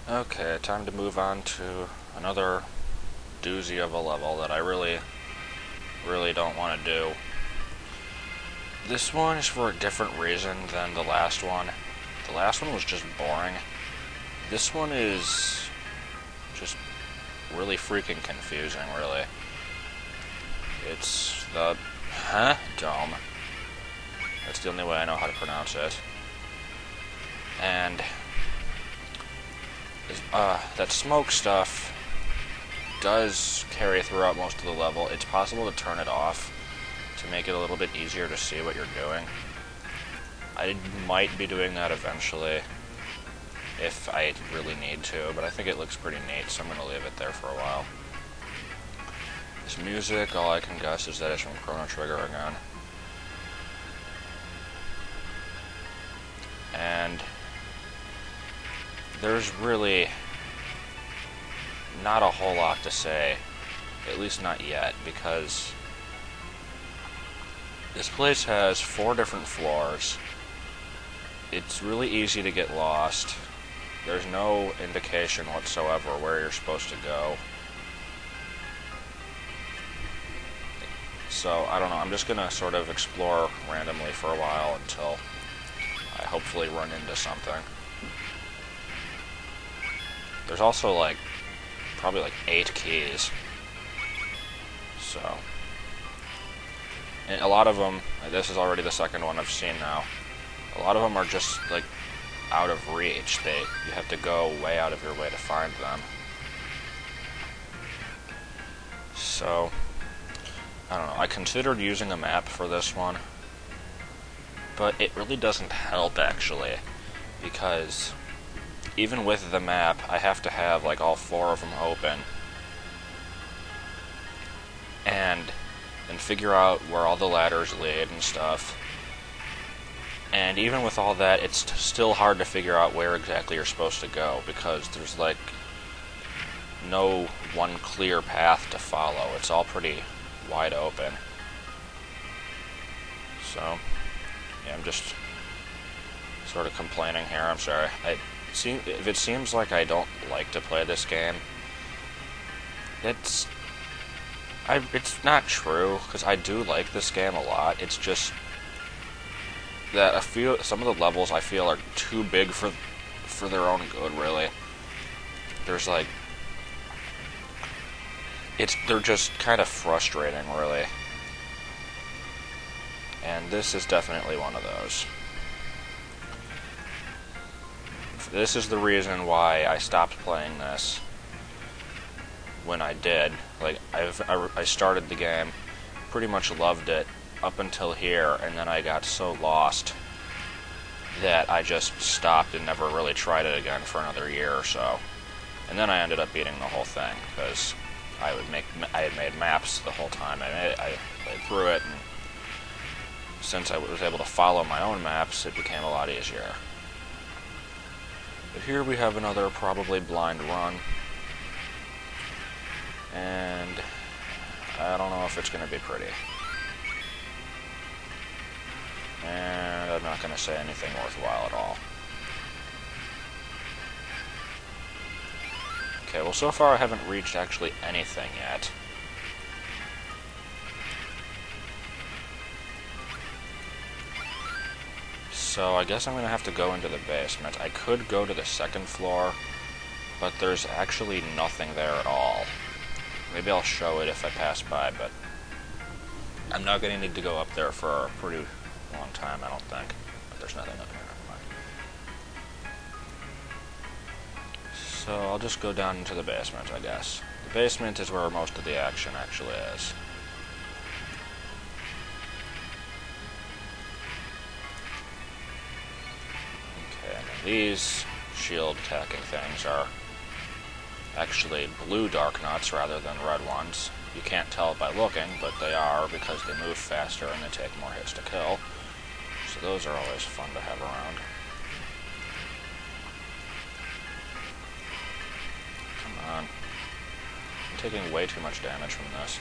Okay, time to move on to another doozy of a level that I really don't want to do. This one is for a different reason than the last one. The last one was just boring. This one is just really freaking confusing, really. It's the dome. That's the only way I know how to pronounce it. And that smoke stuff does carry throughout most of the level. It's possible to turn it off to make it a little bit easier to see what you're doing. I might be doing that eventually if I really need to, but I think it looks pretty neat, so I'm going to leave it there for a while. This music, all I can guess is that it's from Chrono Trigger again. And there's really not a whole lot to say, at least not yet, because this place has 4 different floors. It's really easy to get lost. There's no indication whatsoever where you're supposed to go. So, I don't know, I'm just gonna sort of explore randomly for a while until I hopefully run into something. There's also probably 8 keys. So, and a lot of them, this is already the second one I've seen now, a lot of them are just out of reach. You have to go way out of your way to find them. So, I don't know, I considered using a map for this one, but it really doesn't help actually, because even with the map, I have to have all 4 of them open and figure out where all the ladders lead and stuff. And even with all that, it's still hard to figure out where exactly you're supposed to go, because there's no one clear path to follow. It's all pretty wide open. So, yeah, I'm just sort of complaining here, I'm sorry. If it seems like I don't like to play this game, it's not true, because I do like this game a lot. It's just that some of the levels I feel are too big for their own good, really. There's they're just kind of frustrating, really. And this is definitely one of those. This is the reason why I stopped playing this when I did. I started the game, pretty much loved it up until here, and then I got so lost that I just stopped and never really tried it again for another year or so. And then I ended up beating the whole thing, because I had made maps the whole time. I played through it, and since I was able to follow my own maps, it became a lot easier. But here we have another probably blind run, and I don't know if it's going to be pretty. And I'm not going to say anything worthwhile at all. Okay, well, so far I haven't reached actually anything yet. So I guess I'm going to have to go into the basement. I could go to the 2nd floor, but there's actually nothing there at all. Maybe I'll show it if I pass by, but I'm not going to need to go up there for a pretty long time, I don't think. But there's nothing up here. Never mind. So I'll just go down into the basement, I guess. The basement is where most of the action actually is. Okay, and these shield attacking things are actually blue dark nuts rather than red ones. You can't tell by looking, but they are, because they move faster and they take more hits to kill. So those are always fun to have around. Come on. I'm taking way too much damage from this.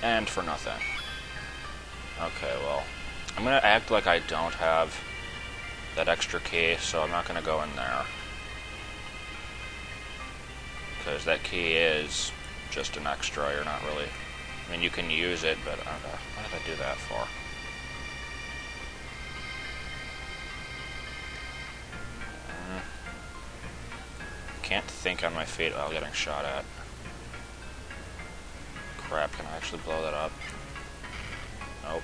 And for nothing. Okay, well, I'm going to act like I don't have that extra key, so I'm not going to go in there. because that key is just an extra. You're not really... I mean, you can use it, but what did I do that for? Can't think on my feet while getting shot at. Crap, can I actually blow that up? Nope.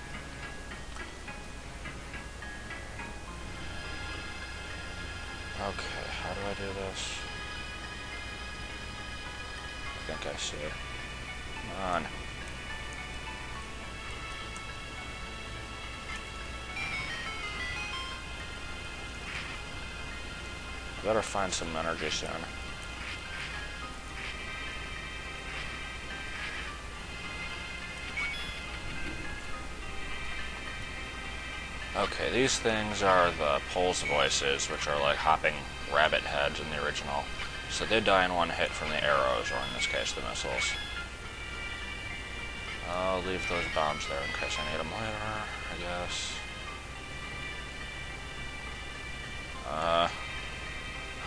Okay, how do I do this? I think I see. Come on. Better find some energy soon. Okay, these things are the pulse voices, which are like hopping rabbit heads in the original. So they die in one hit from the arrows, or in this case, the missiles. I'll leave those bombs there in case I need them later, I guess.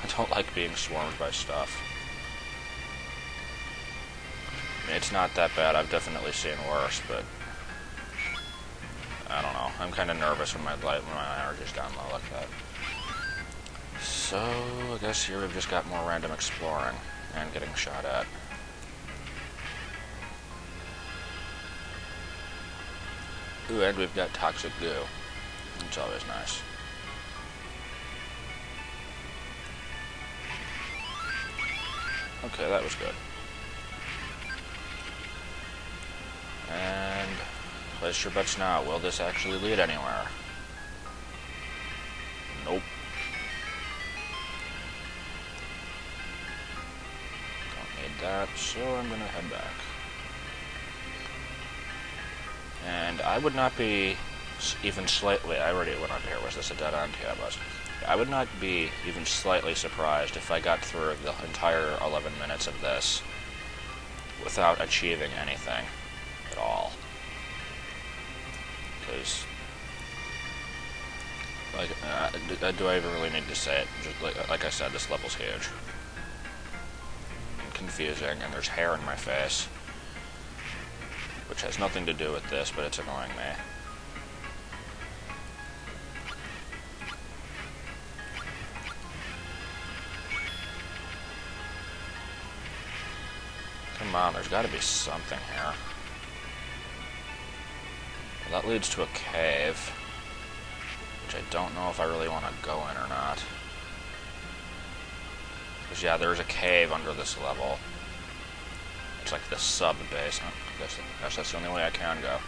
I don't like being swarmed by stuff. I mean, it's not that bad. I've definitely seen worse, but I don't know. I'm kind of nervous when my energy's down low like that. So I guess here we've just got more random exploring and getting shot at. Ooh, and we've got toxic goo. It's always nice. Okay, that was good. And place your bets now. Will this actually lead anywhere? Nope. Don't need that, so I'm gonna head back. And I would not be even slightly... I already went up here. Was this a dead end? Yeah, it was. I would not be even slightly surprised if I got through the entire 11 minutes of this without achieving anything at all. Because, like, do I even really need to say it? Just like I said, this level's huge. And confusing, and there's hair in my face. Which has nothing to do with this, but it's annoying me. Come on, there's got to be something here. Well, that leads to a cave, which I don't know if I really want to go in or not. Because, yeah, there's a cave under this level. It's like the sub-base. I guess that's the only way I can go.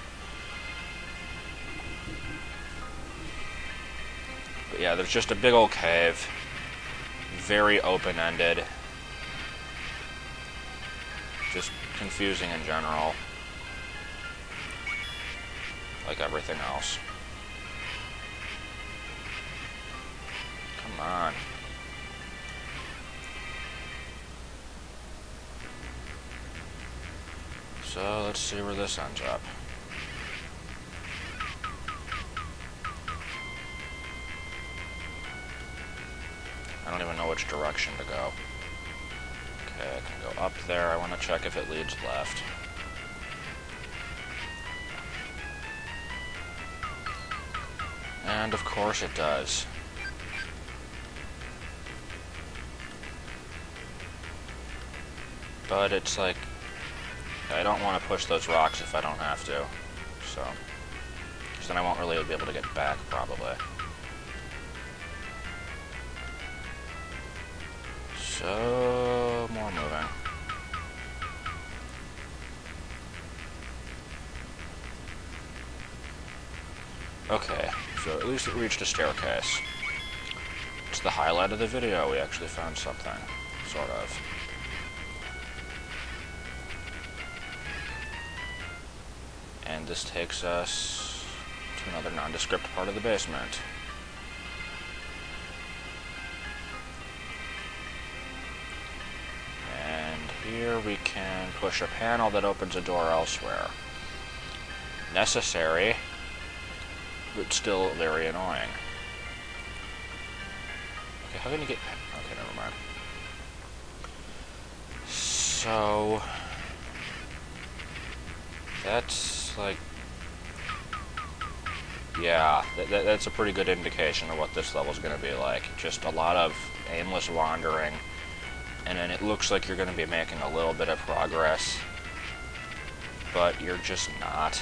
But yeah, there's just a big old cave. Very open-ended. Just confusing in general. Like everything else. Come on. So, let's see where this ends up. I don't even know which direction to go. Okay, I can go up there. I want to check if it leads left. And of course it does. But it's like, I don't want to push those rocks if I don't have to. So, because then I won't really be able to get back, probably. So, more moving. Okay, so at least it reached a staircase. It's the highlight of the video. We actually found something, sort of. And this takes us to another nondescript part of the basement. And here we can push a panel that opens a door elsewhere. Necessary, but still very annoying. Okay, how can you get... Okay, never mind. So that's like, yeah, that's a pretty good indication of what this level's going to be like. Just a lot of aimless wandering, and then it looks like you're going to be making a little bit of progress, but you're just not.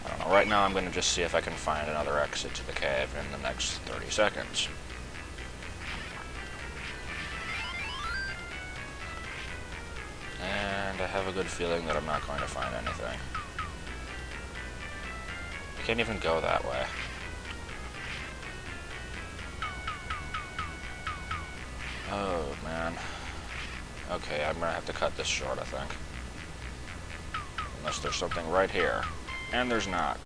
I don't know, right now I'm going to just see if I can find another exit to the cave in the next 30 seconds. And I have a good feeling that I'm not going to find anything. I can't even go that way. Oh, man. Okay, I'm gonna have to cut this short, I think. Unless there's something right here. And there's not.